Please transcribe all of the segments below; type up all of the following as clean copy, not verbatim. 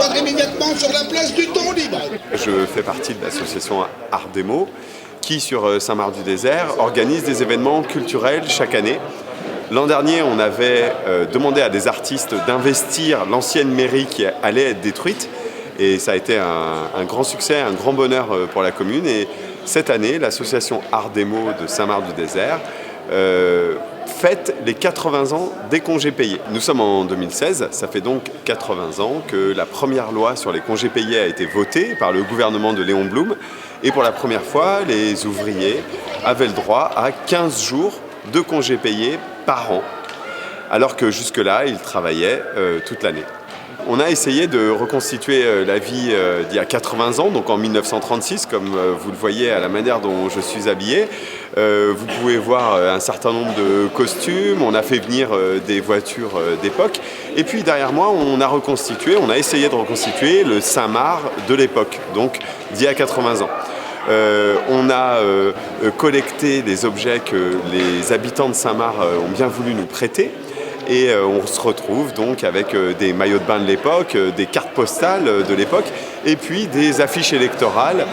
rejoindre immédiatement sur la place du temps libre. Je fais partie de l'association Art Démo qui, sur Saint-Marc-du-Désert, organise des événements culturels chaque année. L'an dernier, on avait demandé à des artistes d'investir l'ancienne mairie qui allait être détruite. Et ça a été un grand succès, un grand bonheur pour la commune. Et cette année, l'association Art Démo de Saint-Marc-du-Désert fête les 80 ans des congés payés. Nous sommes en 2016, ça fait donc 80 ans que la première loi sur les congés payés a été votée par le gouvernement de Léon Blum. Et pour la première fois, les ouvriers avaient le droit à 15 jours de congés payés par an, alors que jusque-là, ils travaillaient toute l'année. On a essayé de reconstituer la vie d'il y a 80 ans, donc en 1936, comme vous le voyez à la manière dont je suis habillé. Vous pouvez voir un certain nombre de costumes, on a fait venir des voitures d'époque. Et puis derrière moi, on a essayé de reconstituer le Saint-Marc de l'époque, donc d'il y a 80 ans. On a collecté des objets que les habitants de Saint-Marc ont bien voulu nous prêter. Et on se retrouve donc avec des maillots de bain de l'époque, des cartes postales de l'époque, et puis des affiches électorales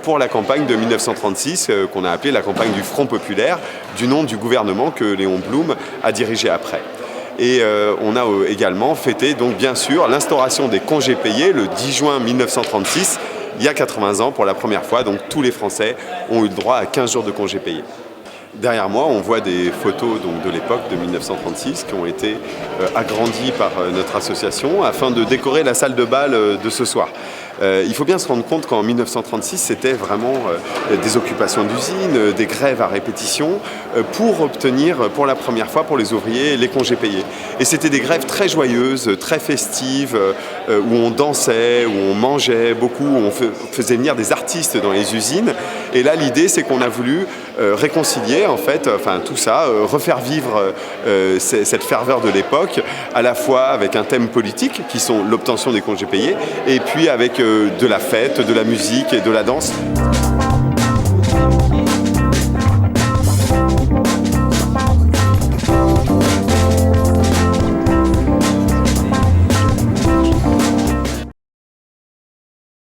pour la campagne de 1936, qu'on a appelée la campagne du Front populaire, du nom du gouvernement que Léon Blum a dirigé après. Et on a également fêté, donc bien sûr, l'instauration des congés payés le 10 juin 1936, il y a 80 ans pour la première fois, donc tous les Français ont eu le droit à 15 jours de congés payés. Derrière moi, on voit des photos donc, de l'époque de 1936 qui ont été agrandies par notre association afin de décorer la salle de bal de ce soir. Il faut bien se rendre compte qu'en 1936, c'était vraiment des occupations d'usines, des grèves à répétition pour obtenir pour la première fois pour les ouvriers les congés payés. Et c'était des grèves très joyeuses, très festives, où on dansait, où on mangeait beaucoup, où on faisait venir des artistes dans les usines. Et là, l'idée, c'est qu'on a voulu réconcilier en fait, tout ça, refaire vivre cette ferveur de l'époque, à la fois avec un thème politique, qui sont l'obtention des congés payés, et puis avec de la fête, de la musique et de la danse.